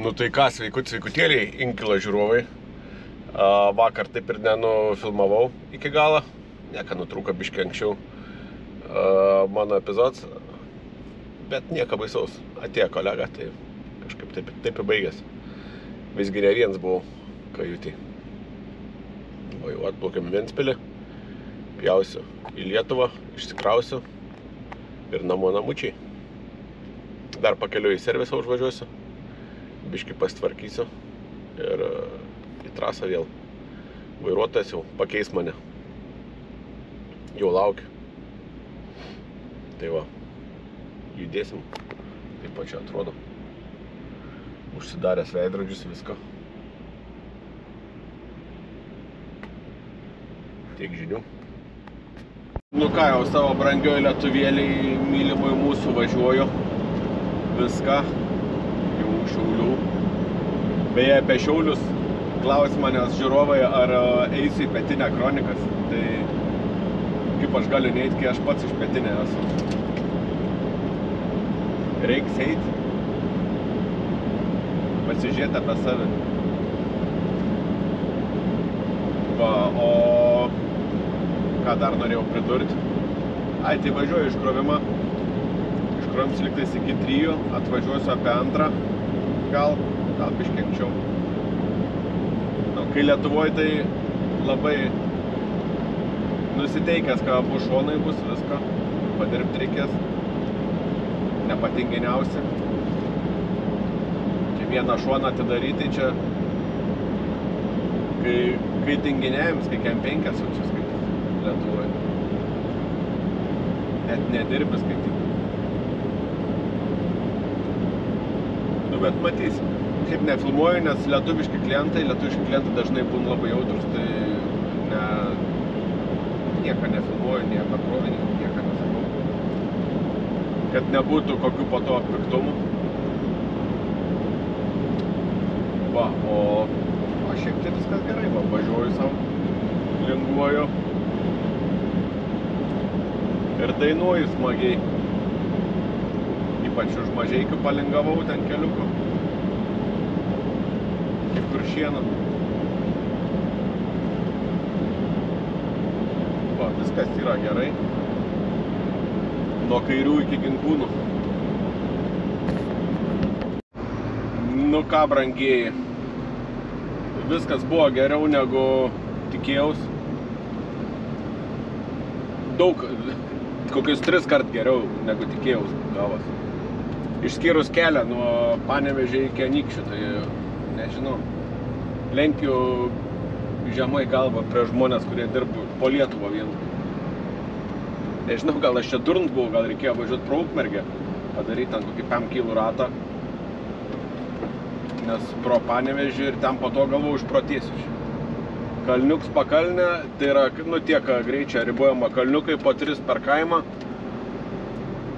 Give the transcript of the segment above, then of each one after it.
Nu tai ką, sveikutėliai, inkilo žiūrovai. Vakar taip ir nenufilmavau iki galo. Nieka nutrūko biškį anksčiau mano epizodas. Bet nieko baisaus. Atėjo kolega, tai kažkaip taip ir baigėsi. Visgi ne vienas buvau kajutį. O jau atplaukėm į Ventspilį. Pjausiu į Lietuvą, išsikrausiu. Ir namučiai. Dar pakeliu į servisą užvažiuosiu. Biškį pasitvarkysiu. Ir į trasą vėl. Vairuotojas jau pakeis mane. Jau laukiu. Tai va. Judėsim. Taip pačiu atrodo. Užsidaręs veidrodžius viską. Tiek žinių. Nu ką, jau savo brangioj lietuvėliai mylimoj mūsų važiuoju. Viską. Jau Šiaulių. Beje, apie Šiaulius klaus manęs žiūrovai, ar eisiu į Pietinę Kronikas. Tai kaip aš galiu neeit, kai aš pats iš Pietinė esu. Reiks eit. Pasižiūrėti apie save. Va, o ką dar norėjau pridurti? Ai, tai važiuoju iškrovimą. Iškrovims liktais iki 3, atvažiuosiu apie 2, gal biškį anksčiau. Kai Lietuvoje tai labai nusiteikęs, kad abu šonai bus viską. Padirbti reikės. Nepatinginiausi. Čia vieną šoną atidaryti, čia kai tinginėjams, kai kem 5 čia skaitis Lietuvoje. Net nedirbi skaityti. Nu, bet matysim. Šiaip nefilmuoju, nes lietuviški klientai dažnai būna labai jautrus, tai nieko nefilmuoju, nieko krovinį, nieko nesakau. Kad nebūtų kokių po to piktumų. Va, o šiaip tai viskas gerai, va, važiuoju savo, linguoju. Ir dainuoju smagiai. Ypač už Mažeikių palingavau ten keliuku. Kuršieną. Va, viskas yra gerai. Nuo Kairių iki Ginkūnų. Nu ką, brangieji. Viskas buvo geriau negu tikėjaus. Kokius 3 kart geriau negu tikėjaus gavos. Išskyrus kelią nuo Panevėžio iki Anykščių, tai nežinau. Lenkiu žemai galvą prie žmonės, kurie dirba po Lietuvą vien. Nežinau, gal aš čia durns buvau, gal reikėjo važiuoti pro Ukmergę, padaryti ten kokį 5 kilų ratą. Nes pro Panevėžį ir ten po to galvau išprotėsiu. Kalniuks pakalnė, tai yra, nu tiek greičia ribojama kalniukai po 3 per kaimą.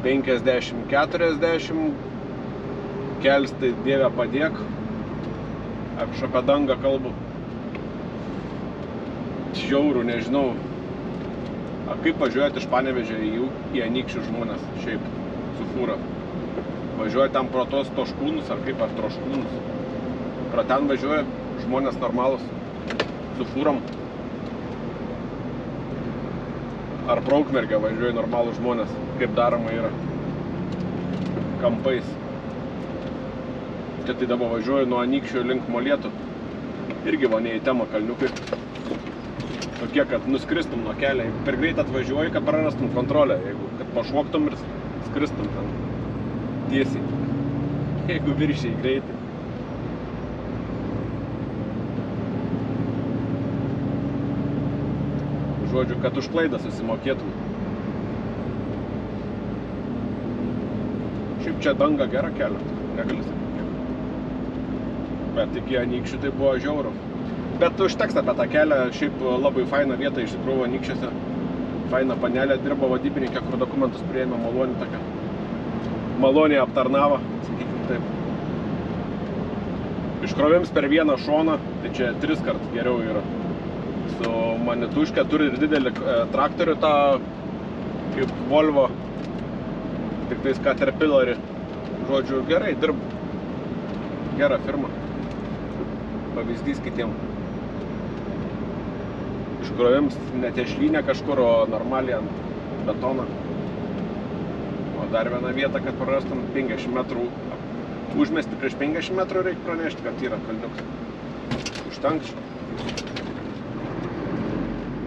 50-40, kels tai Dieve padėk. Aš apie dangą kalbu. Žiaurų, nežinau. Kaip važiuojat iš Panevėžio į Anykščių žmonės, šiaip, su fūra? Važiuoja ten pro tos Toškūnus, ar kaip, ar Troškūnus. Pro ten važiuoja žmonės normalus, su fūram. Ar pro Ukmergę važiuoja normalus žmonės, kaip daroma yra. Kampais. Čia tai dabar važiuoju nuo Anykščių link Molėtų. Irgi va ne į temą kalniukai. Tokie, kad nuskristum nuo kelio. Jeigu per greit atvažiuoji, kad prarastum kontrolę. Jeigu kad pašoktum ir skristum ten tiesiai. Jeigu viršiai greitai. Žodžiu, kad už klaidą susimokėtum. Šiaip čia danga gera kelio. Negali sakyti. Bet iki Anykščių tai buvo žiauru. Bet užteks apie tą kelią, šiaip labai faina vieta iš tikrųjų Anykščiuose. Faina panelė, dirbo vadybininkė, kur dokumentus priėmė, maloniai tokia. Maloniai aptarnavo, sakykim taip. Iškrovims per vieną šoną, tai čia 3 kart geriau yra. Su manituškė turi ir didelį traktorių, tą kaip Volvo, tik tais Caterpillarį. Žodžiu, gerai dirb. gera firma. Pavyzdys kitiem. Iškrovims ne tešlynė kažkur, o normaliai ant betoną. O dar viena vieta, kad prarastum 50 metrų. Užmesti prieš 50 metrų reikia pranešti, kad yra kalniuks. Užtenks.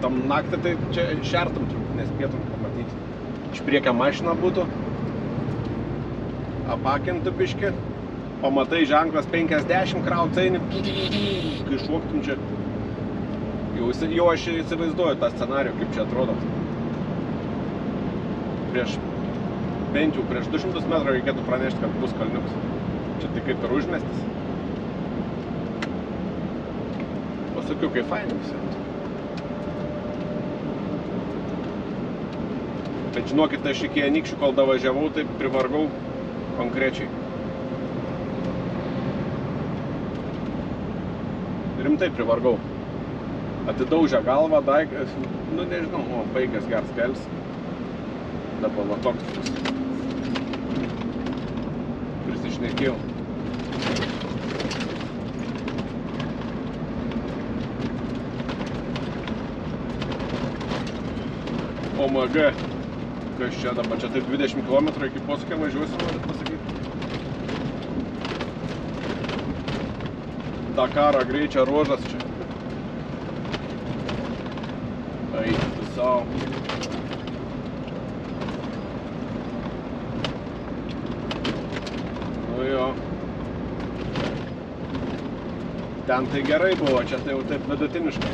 Tam naktį tai čia šertum truputį, nespėtum pamatyti. Iš priekio mašina būtų. Apakintų biškį. Pamatai ženklas 50 krauts eini. Kai šoktum čia. Jau aš įsivaizduoju tą scenarijų, kaip čia atrodo. Bent jau prieš 200 metrų reikėtų pranešti, kad bus kalniuks. Čia tai kaip ir užmestis. Pasakiau, kaip faini visi. Bet žinokit, aš iki Anykščių, kol davažiavau, tai privargau konkrečiai. Rimtai privargau. Atidaužė galvą, nu nežinau, baigęs gers kels. Dabar va toks prisišnekėjau. OMG, kas čia dabar, čia taip 20 km iki posūkio važiuosiu, norit pasakyti. Dakaro greičio ruožas čia. Eik tu savo. Nu jo. Ten tai gerai buvo, čia tai jau taip vidutiniškai.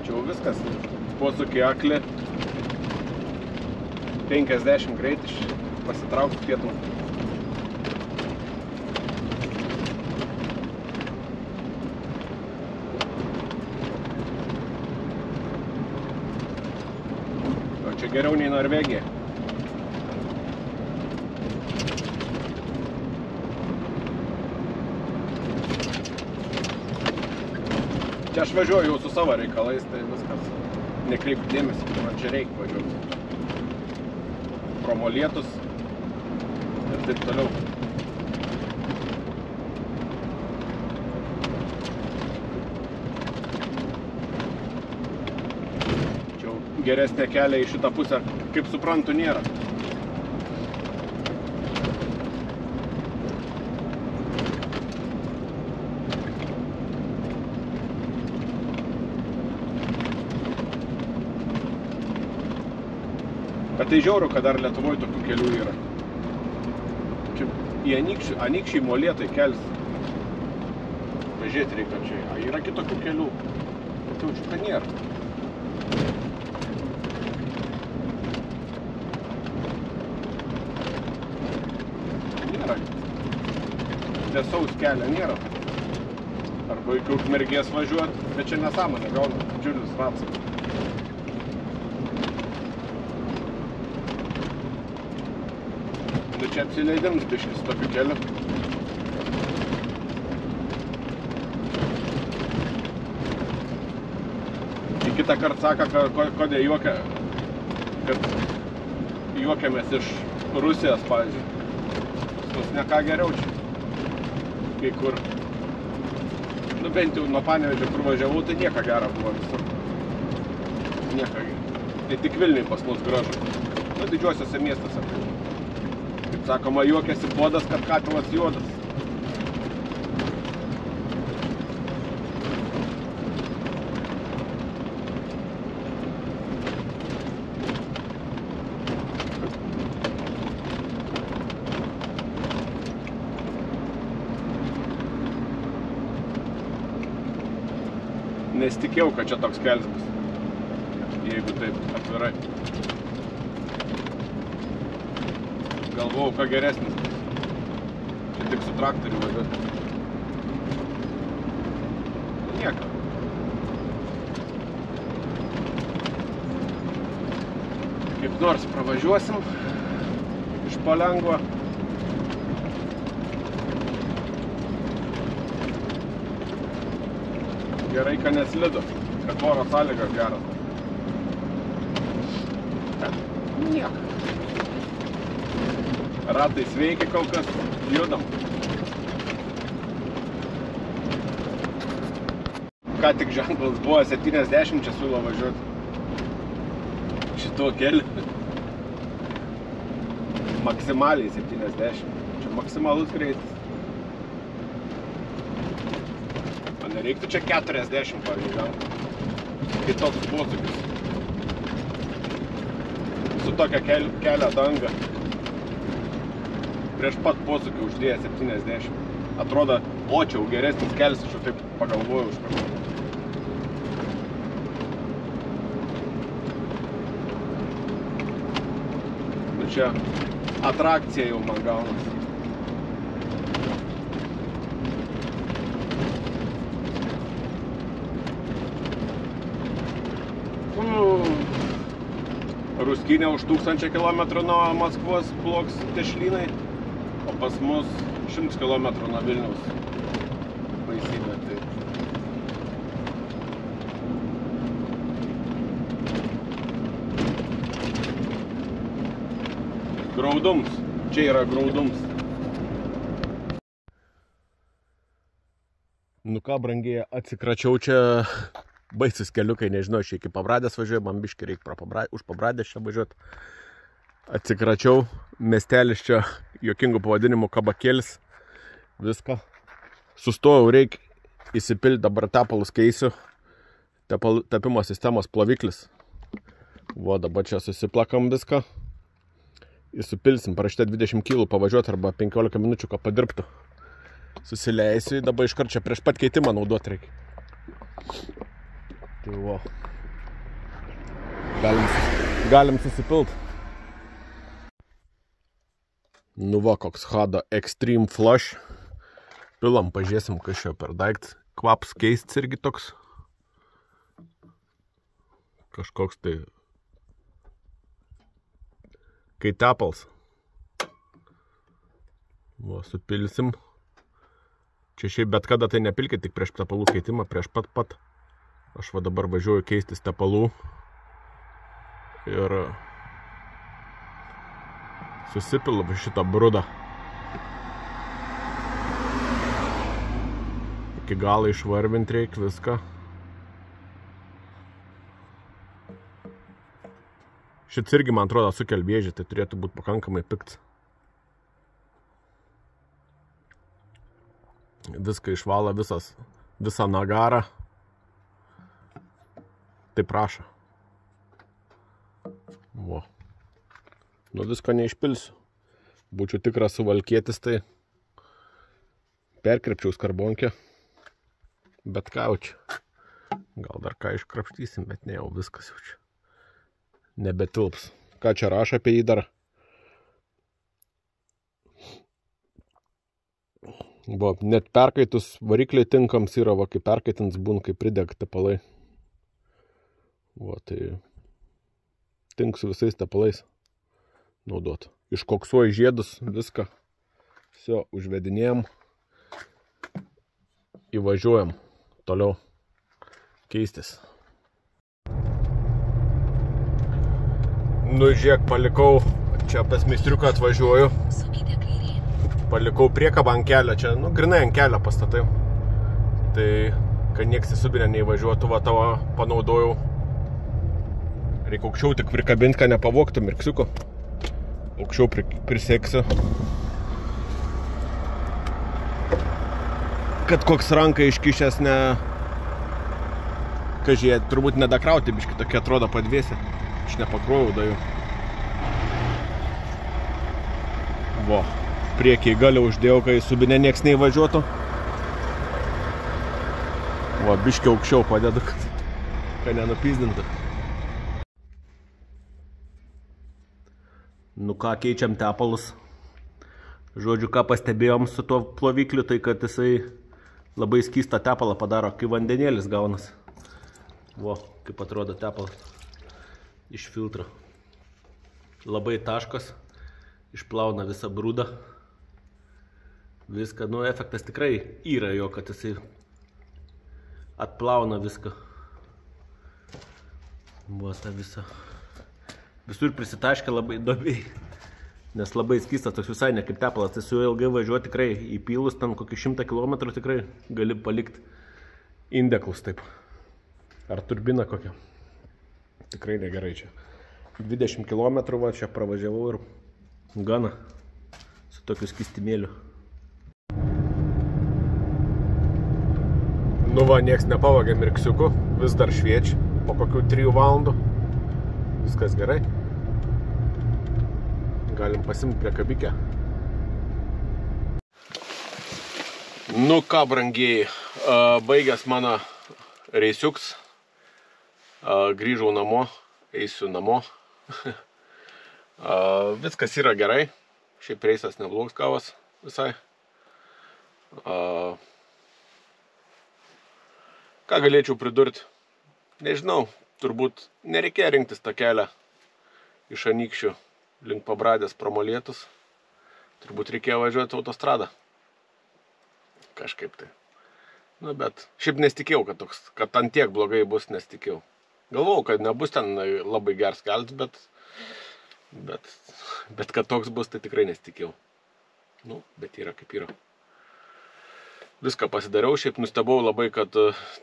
Čia jau viskas. Posūkį akli. 50 greitis pasitraukti pietum. O čia geriau nei Norvegija. Čia aš važiuoju jau su savo reikalais, tai viskas. Nekreipk dėmesį, man čia reikia važiuoti. Pro molėtus ir taip toliau. Čia geresnė kelia į šitą pusę, kaip suprantu, nėra. Bet tai žiauru, kad dar Lietuvoje tokių kelių yra. Čia į Anykščiai molėtai kels. Pažiūrėti reikia čia. Yra kitokių kelių. Bet jaučiu, kad nėra. Nėra. Tiesaus kelio nėra. Arba iki Ukmergės važiuoti, bet čia nesąmonė gauna didžiulis ratas. Nu čia apsileidims biškis tokiu keliu. Į kitą kartą sako, kodėl juokia, kad juokiamės iš Rusijos, pavyzdžiui. Tos ne ką geriau čia. Kai kur. Nu bent jau nuo Panevėžio, kur važiavau, tai nieko gero buvo visur. Nieko. Tai tik Vilniui pas mus gražu. Nu didžiuosiuose miestuose. Kaip sakoma, juokiasi puodas, kad katilas juodas. Nesitikėjau, kad čia toks kelias bus, jeigu taip atvirai. Galvojau, ką geresnis bus. Čia tik su traktoriu važiuoti. Nieko. Kaip nors pravažiuosim iš palengvo. Gerai, kad neslidu, kad oro sąlygas geras. Nieko. Ratai sveiki kol kas, judam. ką tik ženklas buvo 70, čia siūlo važiuoti šituo keliu. Maksimaliai 70. Čia maksimalus greitis. Man nereiktų čia 40, pavyzdžiui. Kitoks posūkis. Su tokia kelio danga. Prieš pat posūkį uždėję 70. Atrodo, očiau geresnis kelias, aš jau taip pagalvojau už kartą. Nu čia atrakcija jau man gaunas. Ruskinė už 1000 km nuo Maskvos ploks dešlynai, o pas mus 100 km nuo Vilniaus. Baisybė, tai. Graudums. Čia yra graudums. Nu ką, brangiai, atsikračiau čia baisus keliukai, nežinau, aš iki Pabradės važiuoju, man biškai reikia už Pabradės čia važiuoti. Atsikračiau, miestelis čia juokingų pavadinimų kabakėlis, viską. Sustojau, reikia įsipilti, dabar tepalus keisiu, tepimo sistemos ploviklis. Va, dabar čia susiplakam viską. Įsipilsim, parašyta 20 kg pavažiuoti arba 15 minučių, ką padirbtų. Susileisiu, dabar iškart čia prieš pat keitimą naudoti reikia. Tai va, galim susipilt. Nu va, koks Hada Extreme Flush. Pilam, pažiūrėsim, kas čia per daiktas. Kvaps keistis irgi toks. Kažkoks tai kai tepals. Va, supilsim. Čia šiaip bet kada tai nepilkit, tik prieš tepalų keitimą, prieš pat. Aš va dabar važiuoju keistis tepalų. Ir susipilu šitą brudą. Iki galo išvarvinti reikia viską. Šits irgi, man atrodo, sukel vėžį, tai turėtų būti pakankamai piktas. Viską išvala visą nagarą. Tai prašo. Vo. Nu visko neišpilsiu. Būčiau tikras suvalkietis, tai perkrepčiau skarbonkę. Bet ką jau čia. Gal dar ką iškrapštysim, bet ne jau viskas jau čia. Nebetilps. Ką čia rašo apie jį dar? Va, net perkaitus varikliai tinkams yra, va, kai perkaitins būn, kai prideg tepalai. Va, tai tinks visais tepalais naudot. Iškoksuoju žiedus, viską. Visio, užvedinėjom. Įvažiuojam toliau keistis. Nu, žiūrėk, palikau, čia pas meistriuką atvažiuoju. Palikau priekabą ant kelio, čia, nu, grinai ant kelio pastatai. Tai, kad nieks į subinę neįvažiuotų, va, tavo panaudojau. Reikia aukščiau tik prikabinti, kad nepavoktų mirksiuko. Aukščiau priseksiu. Kad koks ranka iškišęs ne... Kažie, turbūt nedakrauti, biški tokie atrodo padvėsi. Aš nepakrovau dajų. Vo, priekiai galią uždėjau, kai subinė nieks neįvažiuotų. Vo, biški aukščiau padedu, kad nenupyzdintų. Nu ką, keičiam tepalus. Žodžiu, ką pastebėjom su tuo plovikliu, tai kad jisai labai skystą tepalą padaro, kai vandenėlis gaunas. Vo, kaip atrodo tepalas iš filtro. Labai taškas, išplauna visą brūdą. Viską, nu, efektas tikrai yra jo, kad jisai atplauna viską. Vo, ta visa. Visur prisitaškia labai įdomiai, nes labai skystas, toks visai ne kaip tepalas. Tai su ilgai važiuoti tikrai įpylus, ten kokį 100 km tikrai gali palikti Indeklus taip. Ar turbina kokia? Tikrai negerai čia. 20 km va čia pravažiavau ir gana su tokiu skystimėliu. Nu va, nieks nepavagė mirksiukų, vis dar šviečia po kokių 3 valandų. Viskas gerai. Galim pasimti prie kabikę. Nu ką, brangieji, baigęs mano reisiuks, grįžau namo, eisiu namo. Viskas yra gerai, šiaip reisas neblogs gavas visai. Ką galėčiau pridurti? Nežinau, turbūt nereikėjo rinktis tą kelią iš Anykščių link Pabradės pro Molėtus. Turbūt reikėjo važiuoti autostradą. Kažkaip tai. Nu, bet šiaip nesitikėjau, kad ant tiek blogai bus, nesitikėjau. Galvojau, kad nebus ten labai geras kelias, bet kad toks bus, tai tikrai nesitikėjau. Nu, bet yra kaip yra. Viską pasidariau, šiaip nustebau labai, kad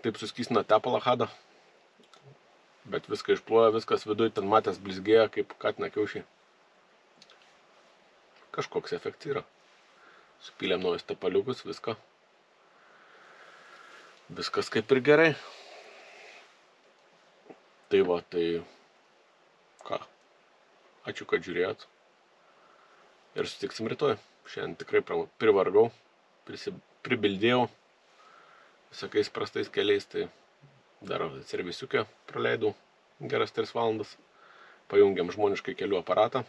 taip suskystina tepalą hadą. Bet viską išplojo, viskas viduj ten matęs blizgėja, kaip katina kiaušiai. Kažkoks efektas yra. Supylėm naujus tepaliukus, viską. Viskas kaip ir gerai. Tai va, tai ką. Ačiū, kad žiūrėjot. Ir sutiksim rytoj. Šiandien tikrai privargau, pribildėjau visokiais prastais keliais, tai dar servisiukę praleidau geras 3 valandas. Pajungiam žmoniškai kelių aparatą.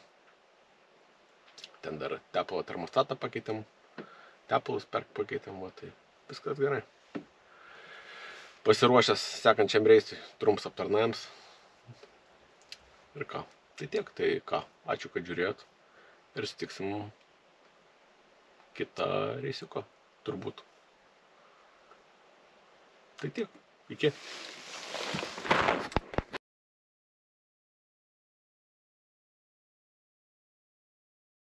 Ten dar tepalo termostatą pakeitėm, tepalus pakeitėm, va, tai viskas gerai. Pasiruošęs sekančiam reisui trumps aptarnavimams. Ir ką, tai tiek, tai ką, ačiū, kad žiūrėjot. Ir sutiksim kitą reisiuką, turbūt. Tai tiek, iki.